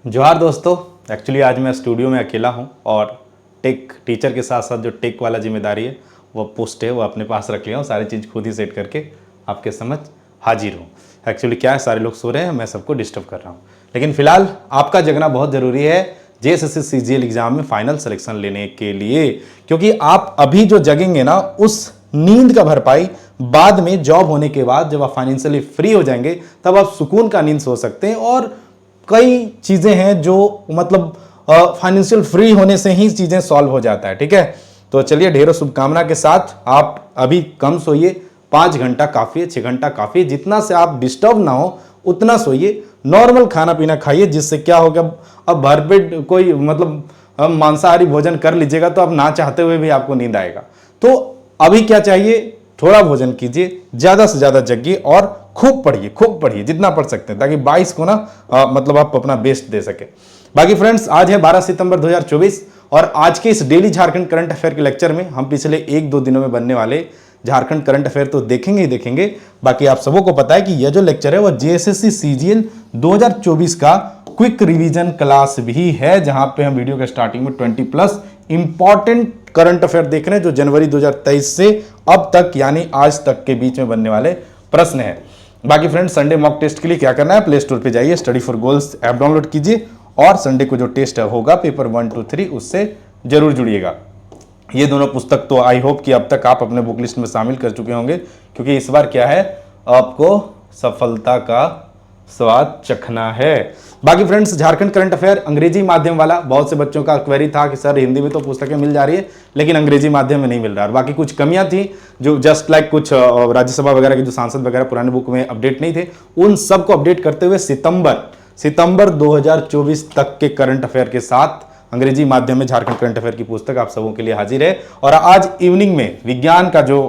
जोहार दोस्तों। एक्चुअली आज मैं स्टूडियो में अकेला हूं और टेक टीचर के साथ साथ जो टेक वाला जिम्मेदारी है वो पोस्ट है वो अपने पास रख लिया हूँ। सारी चीज़ खुद ही सेट करके आपके समझ हाजिर हूँ। एक्चुअली क्या है, सारे लोग सो रहे हैं, मैं सबको डिस्टर्ब कर रहा हूँ, लेकिन फिलहाल आपका जगना बहुत ज़रूरी है जेएसएससी सीजीएल एग्जाम में फाइनल सिलेक्शन लेने के लिए, क्योंकि आप अभी जो जगेंगे ना उस नींद का भरपाई बाद में जॉब होने के बाद जब आप फाइनेंशियली फ्री हो जाएंगे तब आप सुकून का नींद सो सकते हैं। और कई चीजें हैं जो मतलब फाइनेंशियल फ्री होने से ही चीजें सॉल्व हो जाता है। ठीक है, तो चलिए ढेरों शुभकामना के साथ आप अभी कम सोइए, 5 घंटा काफी है, 6 घंटा काफी है, जितना से आप डिस्टर्ब ना हो उतना सोइए। नॉर्मल खाना पीना खाइए, जिससे क्या होगा, अब भरपेट कोई मतलब मांसाहारी भोजन कर लीजिएगा तो अब ना चाहते हुए भी आपको नींद आएगा। तो अभी क्या चाहिए, थोड़ा भोजन कीजिए, ज्यादा से ज्यादा जगिए और खूब पढ़िए जितना पढ़ सकते हैं, ताकि 22 को ना मतलब आप अपना बेस्ट दे सके। बाकी फ्रेंड्स, आज है 12 सितंबर 2024 और आज के इस डेली झारखंड करंट अफेयर के लेक्चर में हम पिछले 1-2 दिनों में बनने वाले झारखंड करंट अफेयर तो देखेंगे ही देखेंगे। बाकी आप सबों को पता है कि यह जो लेक्चर है वो जेएसएससी सीजीएल 2024 का क्विक रिवीजन क्लास भी है, जहां पे हम वीडियो के स्टार्टिंग में 20+ इंपॉर्टेंट करंट अफेयर देख रहे हैं जो जनवरी 2023 से अब तक यानी आज तक के बीच में बनने वाले प्रश्न है। बाकी फ्रेंड्स, संडे मॉक टेस्ट के लिए क्या करना है, प्ले स्टोर पे जाइए, study for goals app download कीजिए और संडे को जो टेस्ट होगा पेपर 1, 2, 3 उससे जरूर जुड़िएगा। ये दोनों पुस्तक तो आई होप कि अब तक आप अपने बुक लिस्ट में शामिल कर चुके होंगे, क्योंकि इस बार क्या है, आपको सफलता का स्वाद चखना है। बाकी फ्रेंड्स, झारखंड करंट अफेयर अंग्रेजी माध्यम वाला, बहुत से बच्चों का क्वेरी था कि सर हिंदी में तो पुस्तकें मिल जा रही है लेकिन अंग्रेजी माध्यम में नहीं मिल रहा है। बाकी कुछ कमियां थी जो जस्ट लाइक कुछ राज्यसभा वगैरह के जो सांसद वगैरह पुराने बुक में अपडेट नहीं थे, उन सबको अपडेट करते हुए सितंबर 2024 तक के करंट अफेयर के साथ अंग्रेजी माध्यम में झारखंड करंट अफेयर की पुस्तक आप सबों के लिए हाजिर है। और आज इवनिंग में विज्ञान का जो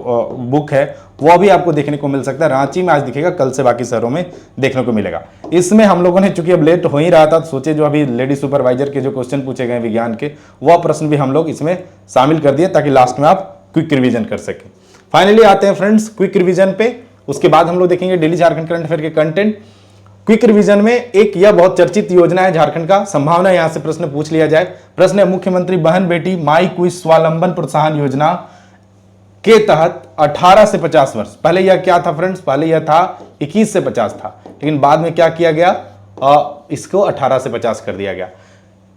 बुक है वो भी आपको देखने को मिल सकता है। रांची में आज दिखेगा, कल से बाकी शहरों में देखने को मिलेगा। इसमें हम लोगों ने, चूंकि अब लेट हो ही रहा था, तो सोचे जो अभी लेडी सुपरवाइजर के जो क्वेश्चन पूछे गए विज्ञान के, वह प्रश्न भी हम लोग इसमें शामिल कर दिए ताकि लास्ट में आप क्विक रिवीजन कर सकें। फाइनली आते हैं फ्रेंड्स क्विक रिवीजन पे, उसके बाद हम लोग देखेंगे डेली झारखंड करंट अफेयर के कंटेंट। क्विक रिवीजन में एक यह बहुत चर्चित योजना है झारखंड का, संभावना यहां से प्रश्न पूछ लिया जाए। प्रश्न है, मुख्यमंत्री बहन बेटी माई क्विज स्वावलंबन प्रोत्साहन योजना के तहत 18 से 50 वर्ष, पहले यह क्या था फ्रेंड्स, पहले यह था 21 से 50 था, लेकिन बाद में क्या किया गया, इसको 18 से 50 कर दिया गया।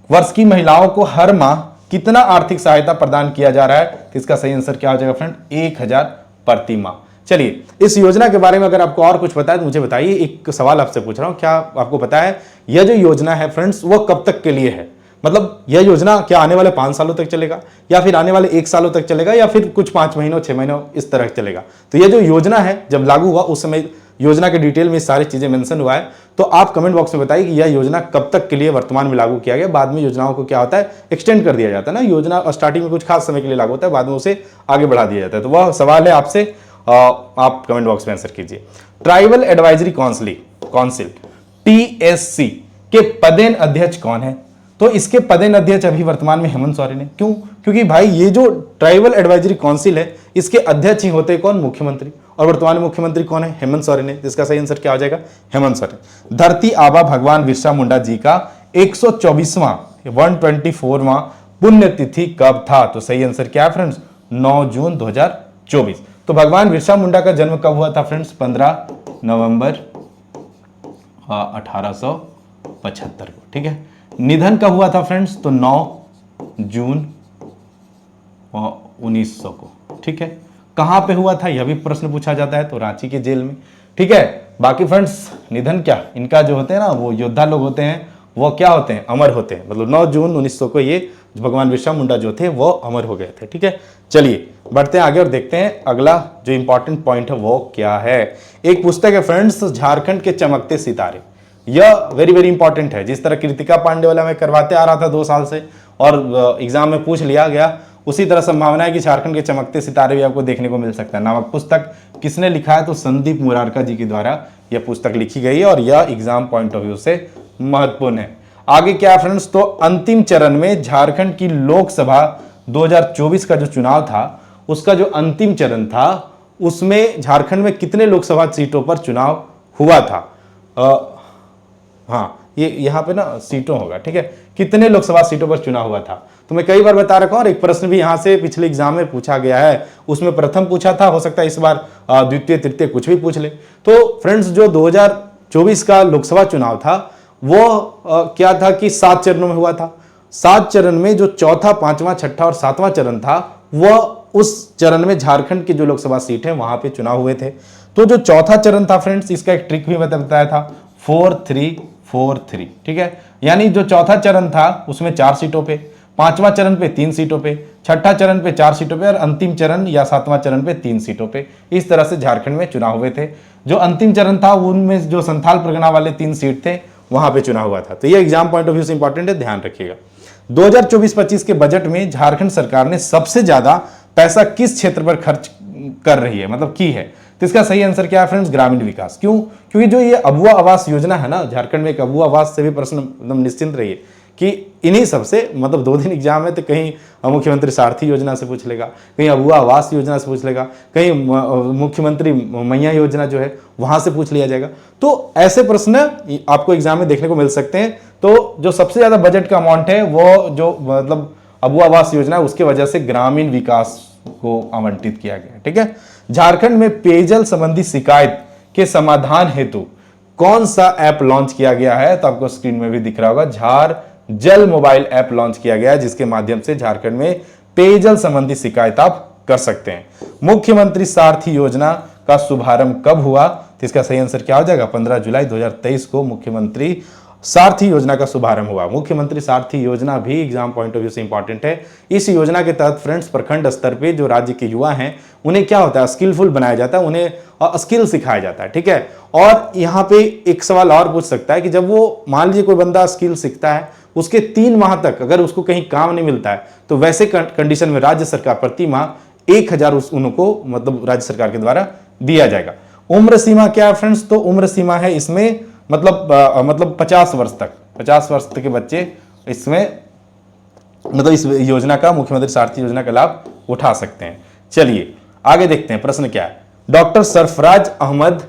वर्ष की महिलाओं को हर माह कितना आर्थिक सहायता प्रदान किया जा रहा है, तो इसका सही आंसर क्या हो जाएगा फ्रेंड, 1000 प्रति माह। चलिए, इस योजना के बारे में अगर आपको और कुछ पता है तो मुझे बताइए। एक सवाल आपसे पूछ रहा हूं, क्या आपको पता है यह जो योजना है फ्रेंड्स वो कब तक के लिए है? मतलब यह योजना क्या आने वाले 5 सालों तक चलेगा, या फिर आने वाले 1 सालों तक चलेगा, या फिर कुछ 5 महीनों 6 महीनों इस तरह चलेगा? तो यह जो योजना है जब लागू हुआ उस समय योजना के डिटेल में सारी चीजें मेंशन हुआ है, तो आप कमेंट बॉक्स में बताइए कि यह योजना कब तक के लिए वर्तमान में लागू किया गया। बाद में योजनाओं को क्या होता है, एक्सटेंड कर दिया जाता है ना। योजना स्टार्टिंग में कुछ खास समय के लिए लागू होता है, बाद में उसे आगे बढ़ा दिया जाता है। तो वह सवाल है आपसे, आप कमेंट बॉक्स में आंसर कीजिए। ट्राइबल एडवाइजरी काउंसिल टीएससी के पदेन अध्यक्ष कौन है? तो इसके पदेन अध्यक्ष अभी वर्तमान में हेमंत सोरेन है। क्यों? क्योंकि भाई ये जो ट्राइबल एडवाइजरी काउंसिल है इसके अध्यक्ष ही होते कौन, मुख्यमंत्री, और वर्तमान में मुख्यमंत्री कौन है, हेमंत सोरेन है। जिसका सही आंसर क्या हो जाएगा, हेमंत सोरेन। धरती आबा भगवान बिरसा मुंडा जी का 124वां 124वां पुण्यतिथि कब था? तो सही आंसर क्या है फ्रेंड्स, 9 जून 2024। तो भगवान बिरसा मुंडा का जन्म कब हुआ था फ्रेंड्स, 15 नवंबर 1875 को। ठीक है, निधन कब हुआ था फ्रेंड्स, तो 9 जून 1900 को। ठीक है, कहां पे हुआ था यह भी प्रश्न पूछा जाता है, तो रांची के जेल में। ठीक है, बाकी फ्रेंड्स निधन क्या, इनका जो होते हैं ना वो योद्धा लोग होते हैं, वो क्या होते हैं, अमर होते हैं। मतलब 9 जून 1900 को ये भगवान बिरसा मुंडा जो थे वो अमर हो गए थे। ठीक है, चलिए बढ़ते हैं आगे और देखते हैं अगला जो इंपॉर्टेंट पॉइंट है वो क्या है। एक पुस्तक है फ्रेंड्स, झारखंड के चमकते सितारे। यह वेरी वेरी इंपॉर्टेंट है। जिस तरह कृतिका पांडे वाला मैं करवाते आ रहा था 2 साल से और एग्जाम में पूछ लिया गया, उसी तरह संभावना है कि झारखंड के चमकते सितारे भी आपको देखने को मिल सकता है। नामक पुस्तक किसने लिखा है, तो संदीप मुरारका जी के द्वारा यह पुस्तक लिखी गई है और यह एग्जाम पॉइंट ऑफ व्यू से महत्वपूर्ण है। आगे क्या है फ्रेंड्स, तो अंतिम चरण में झारखंड की लोकसभा 2024 का जो चुनाव था उसका जो अंतिम चरण था उसमें झारखंड में कितने लोकसभा सीटों पर चुनाव हुआ था? हाँ, ये यहाँ पे ना सीटों होगा, ठीक है, कितने लोकसभा सीटों पर चुनाव हुआ था। तो मैं कई बार बता रखा हूँ, और एक प्रश्न भी यहाँ से पिछले एग्जाम में पूछा गया है, उसमें प्रथम पूछा था, हो सकता है इस बार द्वितीय तृतीय कुछ भी पूछ ले। तो फ्रेंड्स जो 2024 का लोकसभा चुनाव था वो क्या था कि 7 चरणों में हुआ था। 7 चरण में जो चौथा, पांचवा, छठा और सातवां चरण था वह उस चरण में झारखंड की जो लोकसभा सीट है वहां पे चुनाव हुए थे। तो जो चौथा चरण था फ्रेंड्स, इसका एक ट्रिक भी बताया था, 4-3-4-3, ठीक है, यानी जो चौथा चरण था उसमें 4 सीटों पे, पांचवा चरण पे 3 सीटों पे, छठा चरण पे 4 सीटों पे और अंतिम चरण या सातवां चरण पे 3 सीटों पे। इस तरह से झारखंड में चुनाव हुए थे। जो अंतिम चरण था उनमें जो संथाल परगना वाले 3 सीट थे वहां पे चुनाव हुआ था। तो ये एग्जाम पॉइंट ऑफ व्यू से इंपॉर्टेंट है, ध्यान रखिएगा। 2024-25 के बजट में झारखंड सरकार ने सबसे ज्यादा पैसा किस क्षेत्र पर खर्च कर रही है, मतलब की है। तो इसका सही आंसर क्या है फ्रेंड्स, ग्रामीण विकास। क्यों? क्योंकि जो ये अबुआ आवास योजना है ना, झारखंड में एक अबुआ आवास से भी प्रश्न, मतलब निश्चिंत रहिए कि इन्हीं सबसे, मतलब 2 दिन एग्जाम है तो कहीं मुख्यमंत्री सारथी योजना से पूछ लेगा, कहीं अबुआ आवास योजना से पूछ लेगा, कहीं मुख्यमंत्री मैया योजना जो है वहां से पूछ लिया जाएगा। तो ऐसे प्रश्न आपको एग्जाम में देखने को मिल सकते हैं। तो जो सबसे ज्यादा बजट का अमाउंट है वो जो मतलब अबुआ आवास योजना, उसके वजह से ग्रामीण विकास को आवंटित किया गया, ठीक है। झारखंड में पेयजल संबंधी शिकायत के समाधान हेतु कौन सा ऐप लॉन्च किया गया है? तो आपको स्क्रीन में भी दिख रहा होगा, झार जल मोबाइल ऐप लॉन्च किया गया है, जिसके माध्यम से झारखंड में पेयजल संबंधी शिकायत आप कर सकते हैं। मुख्यमंत्री सारथी योजना का शुभारंभ कब हुआ? तो इसका सही आंसर क्या हो जाएगा, 15 जुलाई 2023 को मुख्यमंत्री सारथी योजना का शुभारंभ हुआ। मुख्यमंत्री सारथी योजना भी एग्जाम पॉइंट ऑफ व्यू से इंपॉर्टेंट है। इस योजना के तहत फ्रेंड्स प्रखंड स्तर पे जो राज्य के युवा हैं उन्हें क्या होता है, स्किलफुल बनाया जाता है, उन्हें स्किल सिखाया जाता है, ठीक है। और यहाँ पे एक सवाल और पूछ सकता है कि जब वो मान लीजिए कोई बंदा स्किल सीखता है, उसके 3 माह तक अगर उसको कहीं काम नहीं मिलता है तो वैसे कंडीशन में राज्य सरकार प्रति माह 1000 उनको मतलब राज्य सरकार के द्वारा दिया जाएगा। उम्र सीमा क्या है फ्रेंड्स? तो उम्र सीमा है इसमें मतलब 50 वर्ष तक, 50 वर्ष तक के बच्चे इसमें मतलब इस योजना का, मुख्यमंत्री सारथी योजना का लाभ उठा सकते हैं। चलिए आगे देखते हैं, प्रश्न क्या है। डॉक्टर सरफराज अहमद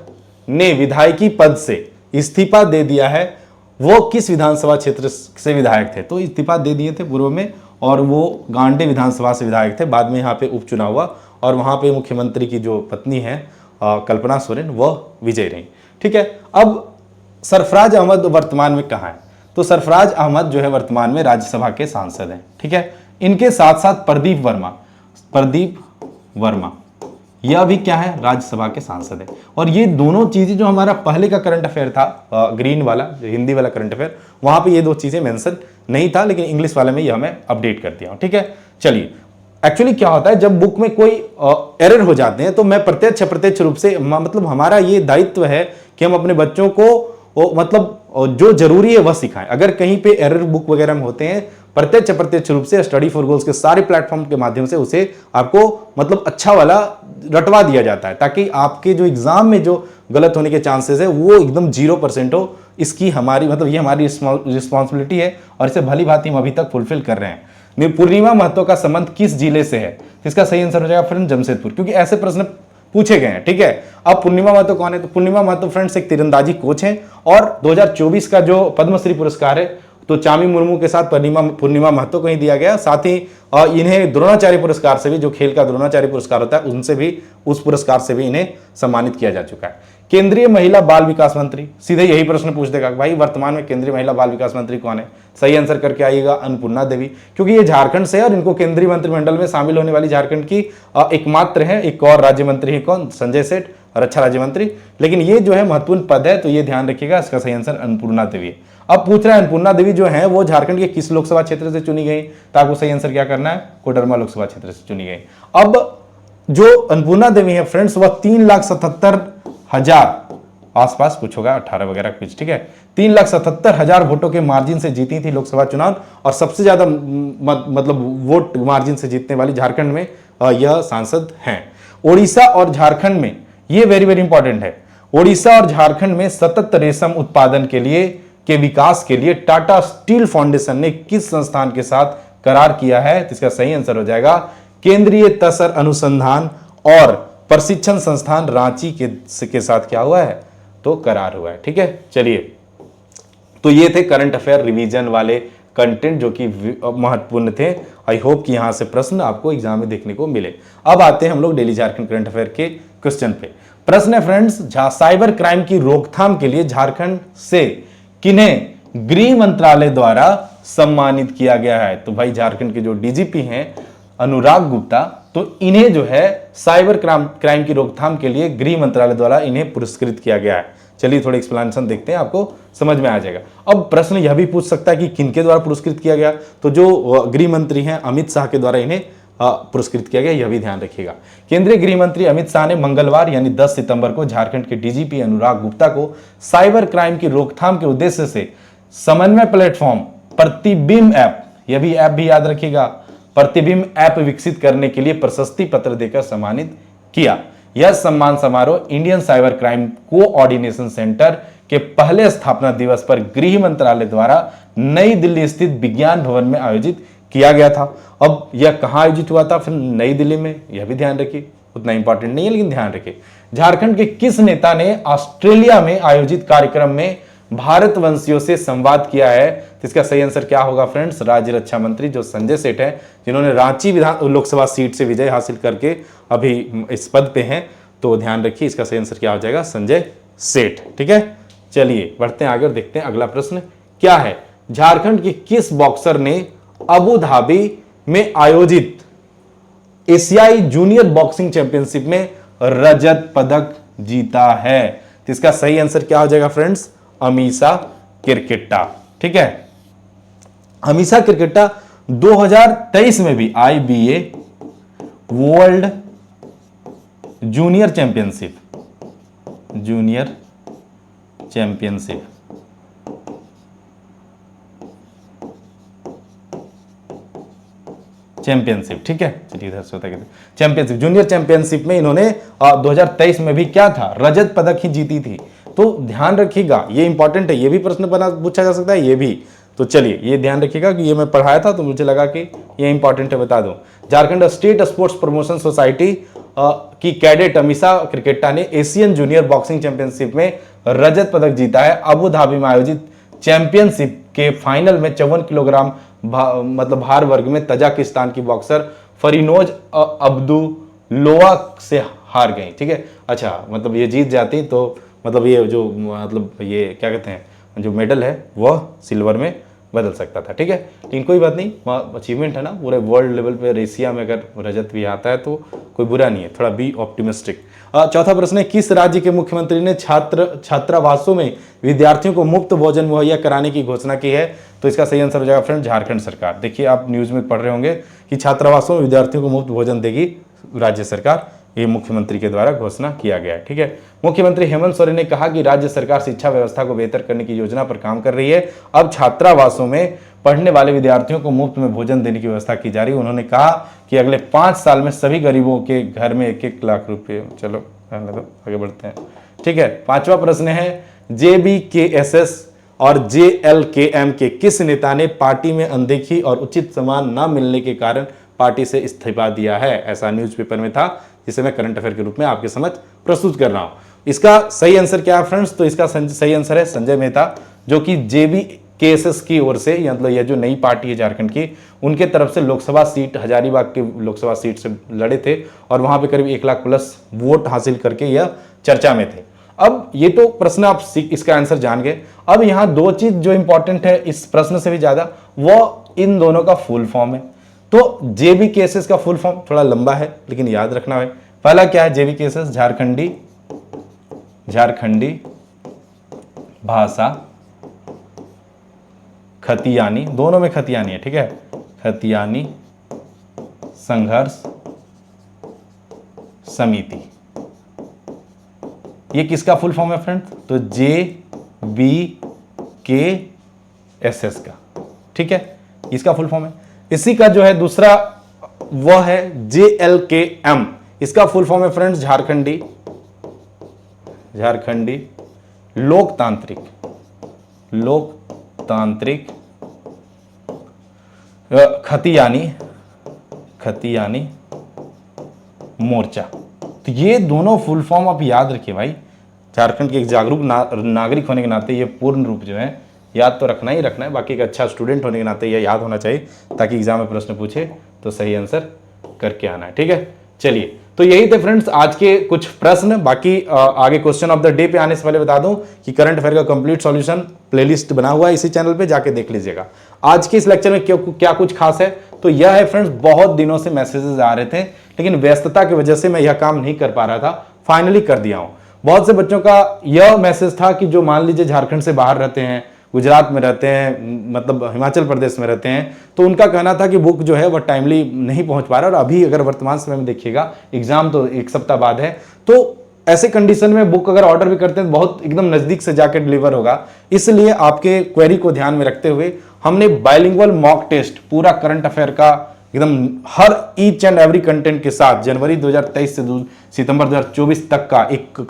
ने विधायकी पद से इस्तीफा दे दिया है, वो किस विधानसभा क्षेत्र से विधायक थे? तो इस्तीफा दे दिए थे पूर्व में, और वो गांडे विधानसभा से विधायक थे। बाद में यहाँ पे उपचुनाव हुआ और वहां पे मुख्यमंत्री की जो पत्नी है कल्पना सोरेन, वह विजयी रही, ठीक है। अब सरफराज अहमद वर्तमान में कहाँ है? तो सरफराज अहमद जो है वर्तमान में राज्यसभा के सांसद हैं, ठीक है। इनके साथ साथ प्रदीप वर्मा यह भी क्या है, राज्यसभा के सांसद है। और ये दोनों चीजें जो हमारा पहले का करंट अफेयर था, ग्रीन वाला जो हिंदी वाला करंट अफेयर, वहां पे ये 2 चीजें मेंशन नहीं था, लेकिन इंग्लिश वाले में यह मैं अपडेट कर दिया हूं, ठीक है। चलिए एक्चुअली क्या होता है, जब बुक में कोई एरर हो जाते हैं तो मैं प्रत्यक्ष रूप से, मतलब हमारा ये दायित्व है कि हम अपने बच्चों को मतलब जो जरूरी है वह सिखाएं। अगर कहीं पे एरर बुक वगैरह में होते हैं, प्रत्यक्ष रूप से स्टडी फॉर गोल्स के सारे प्लेटफॉर्म के माध्यम से उसे आपको मतलब अच्छा वाला रटवा दिया जाता है, ताकि आपके जो एग्जाम में जो गलत होने के चांसेस है वो एकदम 0% हो। इसकी हमारी मतलब ये हमारी रिस्पॉन्सिबिलिटी है और इसे भली भांति हम अभी तक फुलफिल कर रहे हैं। पूर्णिमा महतो का संबंध किस जिले से है? इसका सही आंसर हो जाएगा फ्रेंड जमशेदपुर, क्योंकि ऐसे प्रश्न पूछे गए हैं, ठीक है। अब पूर्णिमा महतो कौन है? तो पूर्णिमा महतो फ्रेंड्स एक तीरंदाजी कोच हैं और 2024 का जो पद्मश्री पुरस्कार है तो चामी मुर्मू के साथ पूर्णिमा महतो को ही दिया गया। साथ ही इन्हें द्रोणाचार्य पुरस्कार से भी, जो खेल का द्रोणाचार्य पुरस्कार होता है, उनसे भी, उस पुरस्कार से भी इन्हें सम्मानित किया जा चुका है। केंद्रीय महिला बाल विकास मंत्री, सीधे यही प्रश्न पूछ देगा भाई वर्तमान में केंद्रीय महिला बाल विकास मंत्री कौन है? सही आंसर करके आइएगा अन्नपूर्णा देवी, क्योंकि ये झारखंड से है और इनको केंद्रीय मंत्रिमंडल में शामिल होने वाली झारखंड की एकमात्र है। एक और राज्य मंत्री है कौन? संजय सेठ, रक्षा राज्य मंत्री। लेकिन ये जो है महत्वपूर्ण पद है, तो ये ध्यान रखिएगा, इसका सही आंसर अन्नपूर्णा देवी है। अब पूछ रहा है अन्नपूर्णा देवी जो है वो झारखंड के किस लोकसभा क्षेत्र से चुनी गई? तो आपको सही आंसर क्या करना है, कोडरमा लोकसभा क्षेत्र से चुनी गई। अब जो अन्नपूर्णा देवी है फ्रेंड्स, वह 3,77,000 आसपास कुछ होगा, 18 वगैरह कुछ, ठीक है, 3,77,000 वोटों के मार्जिन से जीती थी लोकसभा चुनाव, और सबसे ज्यादा मतलब वोट मार्जिन से जीतने वाली झारखंड में यह सांसद हैं। ओडिशा और झारखंड में, ये वेरी वेरी इंपॉर्टेंट है, ओडिशा और झारखंड में सतत रेशम उत्पादन के विकास के लिए टाटा स्टील फाउंडेशन ने किस संस्थान के साथ करार किया है? तो इसका सही आंसर हो जाएगा केंद्रीय तसर अनुसंधान और प्रशिक्षण संस्थान रांची के साथ क्या हुआ है? तो करार हुआ है, ठीक है। चलिए तो ये थे करंट अफेयर रिवीजन वाले कंटेंट जो कि महत्वपूर्ण थे। आई होप कि यहां से प्रश्न आपको एग्जाम में देखने को मिले। अब आते हैं हम लोग डेली झारखंड करंट अफेयर के क्वेश्चन पे। प्रश्न है फ्रेंड्स, साइबर क्राइम की रोकथाम के लिए झारखंड से किन्हें गृह मंत्रालय द्वारा सम्मानित किया गया है? तो भाई झारखंड के जो डीजीपी हैं अनुराग गुप्ता, तो इन्हें जो है साइबर क्राइम की रोकथाम के लिए गृह मंत्रालय द्वारा इन्हें पुरस्कृत किया गया है। चलिए थोड़ी एक्सप्लेनेशन देखते हैं, आपको समझ में आ जाएगा। अब प्रश्न यह भी पूछ सकता है कि किनके द्वारा पुरस्कृत किया गया, तो जो गृह मंत्री हैं अमित शाह के द्वारा इन्हें पुरस्कृत किया गया, यह भी ध्यान रखिएगा। केंद्रीय गृह मंत्री अमित शाह ने मंगलवार यानी 10 सितंबर को झारखंड के डीजीपी अनुराग गुप्ता को साइबर क्राइम की रोकथाम के उद्देश्य से समन्वय प्लेटफॉर्म प्रतिबिंब ऐप, यह भी ऐप भी याद रखिएगा, प्रतिबिंब ऐप विकसित करने के लिए प्रशस्ति पत्र देकर सम्मानित किया। यह सम्मान समारोह Indian cyber crime coordination centre के पहले स्थापना दिवस पर गृह मंत्रालय द्वारा नई दिल्ली स्थित विज्ञान भवन में आयोजित किया गया था। अब यह कहां आयोजित हुआ था? फिर नई दिल्ली में, यह भी ध्यान रखिए, उतना इंपॉर्टेंट नहीं है लेकिन ध्यान रखिए। झारखंड के किस नेता ने ऑस्ट्रेलिया में आयोजित कार्यक्रम में भारतवंशियों से संवाद किया है? तो इसका सही आंसर क्या होगा फ्रेंड्स? राज्य रक्षा मंत्री जो संजय सेठ हैं, जिन्होंने रांची लोकसभा सीट से विजय हासिल करके अभी इस पद पे हैं। तो ध्यान रखिए, इसका सही आंसर क्या हो जाएगा? संजय सेठ। ठीक है, चलिए बढ़ते हैं आगे और देखते हैं अगला प्रश्न क्या है। झारखंड के किस बॉक्सर ने अबू धाबी में आयोजित एशियाई जूनियर बॉक्सिंग चैंपियनशिप में रजत पदक जीता है? तो इसका सही आंसर क्या हो जाएगा फ्रेंड्स? अमीषा किरकिट्टा। ठीक है, अमीषा किरकिट्टा 2023 में भी IBA वर्ल्ड जूनियर चैंपियनशिप ठीक है, चलिए इधर से होता है चैंपियनशिप, जूनियर चैंपियनशिप में इन्होंने 2023 में भी क्या था? रजत पदक ही जीती थी। तो ध्यान रखिएगा, ये इंपॉर्टेंट है, ये भी प्रश्न बना पूछा जा सकता है, ये भी। तो चलिए ये ध्यान रखिएगा कि ये मैं पढ़ाया था तो मुझे लगा कि ये इंपॉर्टेंट है, बता दूं। Jharkhand state sports promotion society की कैडेट अमीषा किरकिट्टा ने एशियन जूनियर बॉक्सिंग चैंपियनशिप में रजत पदक जीता है। अबू धाबी में आयोजित चैंपियनशिप के फाइनल में 54 किलोग्राम मतलब भार वर्ग में तजाकिस्तान की बॉक्सर फरीनोज अब्दुल्लोवा से हार गई। ठीक है, अच्छा मतलब ये जीत जाती तो मतलब ये जो मतलब ये क्या कहते हैं, जो मेडल है वह सिल्वर में बदल सकता था। ठीक है, लेकिन कोई बात नहीं, अचीवमेंट है ना, पूरे वर्ल्ड लेवल पे एशिया में अगर रजत भी आता है तो कोई बुरा नहीं है, थोड़ा बी ऑप्टिमिस्टिक। चौथा प्रश्न है, किस राज्य के मुख्यमंत्री ने छात्रावासों में विद्यार्थियों को मुफ्त भोजन मुहैया कराने की घोषणा की है? तो इसका सही आंसर हो जाएगा फ्रेंड झारखंड सरकार। देखिए आप न्यूज में पढ़ रहे होंगे कि छात्रावासों में विद्यार्थियों को मुफ्त भोजन देगी राज्य सरकार, ये मुख्यमंत्री के द्वारा घोषणा किया गया है। ठीक है, मुख्यमंत्री हेमंत सोरेन ने कहा कि राज्य सरकार शिक्षा व्यवस्था को बेहतर करने की योजना पर काम कर रही है। अब छात्रावासों में पढ़ने वाले विद्यार्थियों को मुफ्त में भोजन देने की व्यवस्था की जा रही है। उन्होंने कहा कि अगले 5 साल में सभी गरीबों के घर में 1-1 लाख रुपए। चलो आगे बढ़ते हैं। ठीक है, पांचवा प्रश्न है, JBKSS और JLKM के किस नेता ने पार्टी में अनदेखी और उचित सम्मान न मिलने के कारण पार्टी से इस्तीफा दिया है? ऐसा न्यूज़पेपर में था, जिसे मैं करंट अफेयर के रूप में आपके समझ प्रस्तुत कर रहा हूं। इसका सही आंसर क्या है फ्रेंड्स? तो इसका सही आंसर है संजय मेहता, जो कि JBKSS की ओर से, मतलब यह जो नई पार्टी है झारखंड की, उनके तरफ से लोकसभा सीट हजारीबाग की लोकसभा सीट से लड़े थे और वहां पे करीब 1 लाख प्लस वोट हासिल करके यह चर्चा में थे। अब ये तो प्रश्न आप इसका आंसर जान गए। अब यहाँ 2 चीज जो इंपॉर्टेंट है इस प्रश्न से भी ज्यादा, वो इन दोनों का फुल फॉर्म है। तो JBKSS का फुल फॉर्म थोड़ा लंबा है लेकिन याद रखना है। पहला क्या है? JBKSS झारखंडी भाषा खतियानी, दोनों में खतियानी है। ठीक है, खतियानी संघर्ष समिति, ये किसका फुल फॉर्म है फ्रेंड? तो JBKSS का। ठीक है, इसका फुल फॉर्म है। इसी का जो है दूसरा वह है JLKM, इसका फुल फॉर्म है फ्रेंड्स झारखंडी लोकतांत्रिक खतियानी मोर्चा। तो ये दोनों फुल फॉर्म आप याद रखिए भाई। झारखंड के एक जागरूक नागरिक होने के नाते ये पूर्ण रूप जो है याद तो रखना ही रखना है, बाकी एक अच्छा स्टूडेंट होने के नाते यह याद होना चाहिए ताकि एग्जाम में प्रश्न पूछे तो सही आंसर करके आना है। ठीक है, चलिए तो यही थे फ्रेंड्स आज के कुछ प्रश्न। बाकी आगे क्वेश्चन ऑफ द डे पे आने से पहले बता दूं कि करंट अफेयर का कंप्लीट सॉल्यूशन प्लेलिस्ट बना हुआ है इसी चैनल पे, जाके देख लीजिएगा। आज के इस लेक्चर में क्या कुछ खास है तो यह है फ्रेंड्स, बहुत दिनों से मैसेजेस आ रहे थे लेकिन व्यस्तता की वजह से मैं यह काम नहीं कर पा रहा था, फाइनली कर दिया हूं। बहुत से बच्चों का यह मैसेज था कि जो मान लीजिए झारखंड से बाहर रहते हैं, गुजरात में रहते हैं, मतलब हिमाचल प्रदेश में रहते हैं, तो उनका कहना था कि बुक जो है वह टाइमली नहीं पहुंच पा रहा। और अभी अगर वर्तमान समय में देखिएगा एग्जाम तो एक सप्ताह बाद है, तो ऐसे कंडीशन में बुक अगर ऑर्डर भी करते हैं तो बहुत एकदम नजदीक से जाकर डिलीवर होगा। इसलिए आपके क्वेरी को ध्यान में रखते हुए हमने बाइलिंगुअल मॉक टेस्ट पूरा करंट अफेयर का एकदम हर ईच एंड एवरी कंटेंट के साथ जनवरी 2023 से सितंबर 2024 तक का एक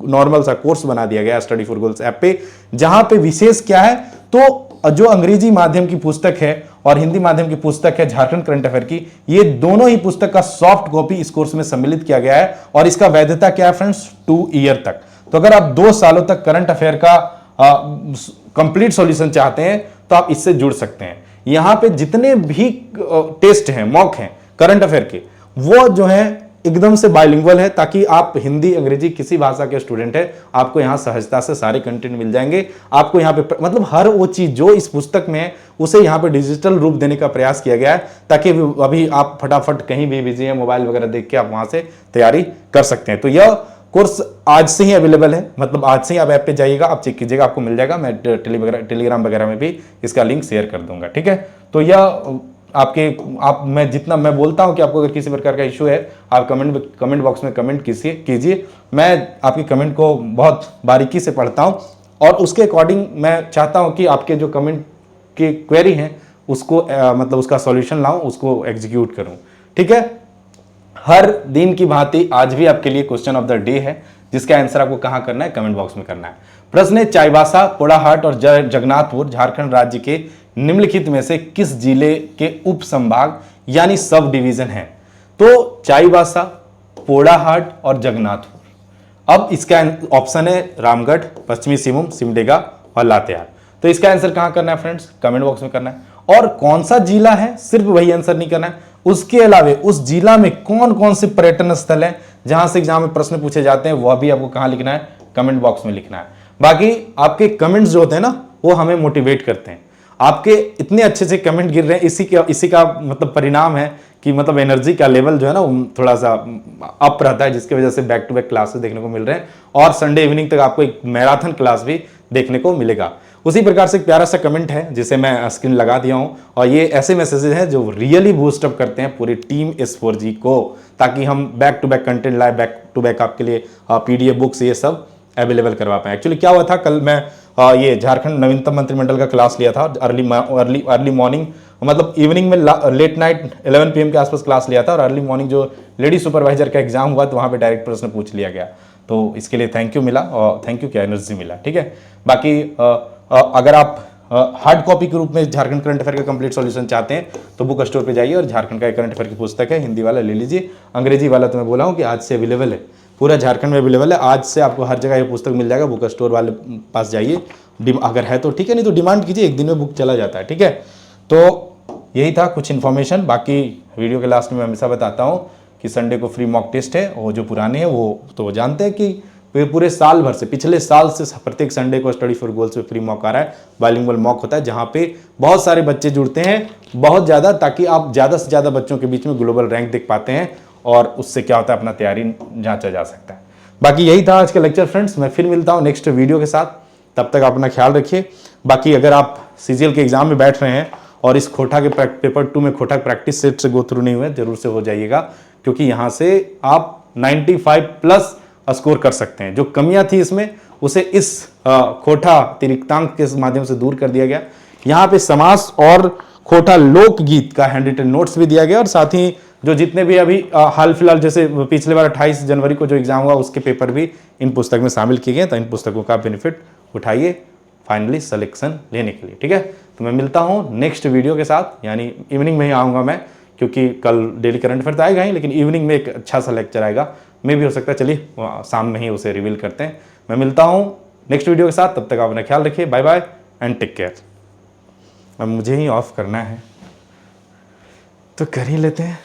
नॉर्मल सा कोर्स बना दिया गया स्टडी फॉर गोल्स ऐप पे, जहां पे विशेष क्या है तो जो अंग्रेजी माध्यम की पुस्तक है और हिंदी माध्यम की पुस्तक है झारखंड करंट अफेयर की, ये दोनों ही पुस्तक का सॉफ्ट कॉपी इस कोर्स में सम्मिलित किया गया है और इसका वैधता क्या है फ्रेंड्स, 2 ईयर तक। तो अगर आप 2 सालों तक करंट अफेयर का कंप्लीट सॉल्यूशन चाहते हैं तो आप इससे जुड़ सकते हैं। यहां पे जितने भी टेस्ट हैं, मॉक हैं करंट अफेयर के, वो जो है एकदम से बाइलिंगुअल है, ताकि आप हिंदी अंग्रेजी किसी भाषा के स्टूडेंट है आपको यहां सहजता से सारे कंटेंट मिल जाएंगे। आपको यहां पे मतलब हर वो चीज जो इस पुस्तक में है उसे यहां पे डिजिटल रूप देने का प्रयास किया गया है, ताकि अभी आप फटाफट कहीं भी बिजी है, मोबाइल वगैरह देख के आप वहां से तैयारी कर सकते हैं। तो यह कोर्स आज से ही अवेलेबल है, मतलब आज से ही आप ऐप पे जाइएगा, आप चेक कीजिएगा, आपको मिल जाएगा। मैं टेलीग्राम वगैरह में भी इसका लिंक शेयर कर दूंगा। ठीक है, तो यह मैं जितना मैं बोलता हूं कि आपको अगर किसी प्रकार का इशू है आप कमेंट बॉक्स में कमेंट कीजिए। मैं आपकी कमेंट को बहुत बारीकी से पढ़ता हूं और उसके अकॉर्डिंग मैं चाहता हूं कि आपके जो कमेंट की क्वेरी हैं उसको मतलब उसका सॉल्यूशन लाऊं, उसको एग्जीक्यूट करूं। ठीक है, हर दिन की भांति आज भी आपके लिए क्वेश्चन ऑफ द डे है, जिसका आंसर आपको कहां करना है, कमेंट बॉक्स में करना है। प्रश्न है, चाईबासा, पोड़ाहाट और जगन्नाथपुर झारखंड राज्य के निम्नलिखित में से किस जिले के उप संभाग यानी सब डिवीजन है? तो चाईबासा, पोड़ाहाट और जगन्नाथपुर। अब इसका ऑप्शन है रामगढ़, पश्चिमी सिंहभूम, सिमडेगा और लातेहार। तो इसका आंसर कहां करना है फ्रेंड्स, कमेंट बॉक्स में करना है। और कौन सा जिला है सिर्फ वही आंसर नहीं करना है, उसके अलावा उस जिला में कौन कौन से पर्यटन स्थल है जहां से एग्जाम में प्रश्न पूछे जाते हैं, वह भी आपको कहां लिखना है, कमेंट बॉक्स में लिखना है। बाकी आपके कमेंट्स जो होते हैं ना वो हमें मोटिवेट करते हैं। आपके इतने अच्छे से कमेंट गिर रहे हैं, इसी का मतलब परिणाम है कि मतलब एनर्जी का लेवल जो है ना थोड़ा सा अप रहता है, जिसकी वजह से बैक टू बैक क्लासेस देखने को मिल रहे हैं और संडे इवनिंग तक आपको एक मैराथन क्लास भी देखने को मिलेगा। उसी प्रकार से एक प्यारा सा कमेंट है जिसे मैं स्क्रीन लगा दिया हूं, और ये ऐसे मैसेजेस हैं जो रियली बूस्ट अप करते हैं पूरी टीम S4G को, ताकि हम बैक टू बैक कंटेंट लाए, बैक टू बैक आपके लिए PDF बुक्स ये सब अवेलेबल करवा पाए। एक्चुअली क्या हुआ था, कल मैं ये झारखंड नवीनतम मंत्रिमंडल का क्लास लिया था, अर्ली मॉर्निंग, मतलब इवनिंग में लेट नाइट 11 PM के आसपास क्लास लिया था, और अर्ली मॉर्निंग जो लेडी सुपरवाइजर का एग्जाम हुआ तो वहाँ पे डायरेक्ट प्रश्न पूछ लिया गया। तो इसके लिए थैंक यू मिला, और थैंक यू क्या एनर्जी मिला। ठीक है, बाकी अगर आप हार्ड कॉपी के रूप में झारखंड करंट अफेयर का कंप्लीट सॉल्यूशन चाहते हैं तो बुक स्टोर पे जाइए और झारखंड का एक करंट अफेयर की पुस्तक है, हिंदी वाला ले लीजिए। अंग्रेजी वाला तो मैं बोला हूँ कि आज से अवेलेबल है, पूरा झारखंड में अवेलेबल है। आज से आपको हर जगह ये पुस्तक मिल जाएगा, बुक स्टोर वाले पास जाइए, अगर है तो ठीक है, नहीं तो डिमांड कीजिए, एक दिन में बुक चला जाता है। ठीक है, तो यही था कुछ इन्फॉर्मेशन। बाकी वीडियो के लास्ट में हमेशा बताता हूँ कि संडे को फ्री मॉक टेस्ट है, और जो पुराने हैं वो तो जानते हैं कि पूरे साल भर से, पिछले साल से प्रत्येक संडे को स्टडी फॉर गोल्स पे फ्री मॉक आ रहा है, बाइलिंगुअल मॉक होता है, जहाँ पे बहुत सारे बच्चे जुड़ते हैं, बहुत ज़्यादा, ताकि आप ज़्यादा से ज़्यादा बच्चों के बीच में ग्लोबल रैंक देख पाते हैं, और उससे क्या होता है अपना तैयारी जांचा जा सकता है। बाकी यही था आज का लेक्चर फ्रेंड्स, मैं फिर मिलता हूँ नेक्स्ट वीडियो के साथ, तब तक अपना ख्याल रखिए। बाकी अगर आप CGL के एग्जाम में बैठ रहे हैं और इस खोटा के पेपर 2 में खोटा प्रैक्टिस सेट से गो थ्रू नहीं हुए, जरूर से हो जाइएगा, क्योंकि यहाँ से आप 95+ स्कोर कर सकते हैं। जो कमियां थी इसमें उसे इस खोटा तिरिक्तांक के माध्यम से दूर कर दिया गया। यहाँ पे समास और खोटा लोकगीत का हैंड रिटन नोट्स भी दिया गया, और साथ ही जो जितने भी अभी हाल फिलहाल जैसे पिछले बार 28 जनवरी को जो एग्जाम हुआ उसके पेपर भी इन पुस्तक में शामिल किए गए, तो इन पुस्तकों का बेनिफिट उठाइए फाइनली सिलेक्शन लेने के लिए। ठीक है, तो मैं मिलता हूँ नेक्स्ट वीडियो के साथ, यानी इवनिंग में ही आऊँगा मैं, क्योंकि कल डेली करंट अफेयर तो आएगा ही, लेकिन इवनिंग में एक अच्छा सा लेक्चर आएगा, में भी हो सकता है, चलिए शाम में ही उसे रिवील करते हैं। मैं मिलता हूँ नेक्स्ट वीडियो के साथ, तब तक आप अपना ख्याल रखिए, bye bye, and take care. अब मुझे ही ऑफ करना है तो कर ही लेते हैं।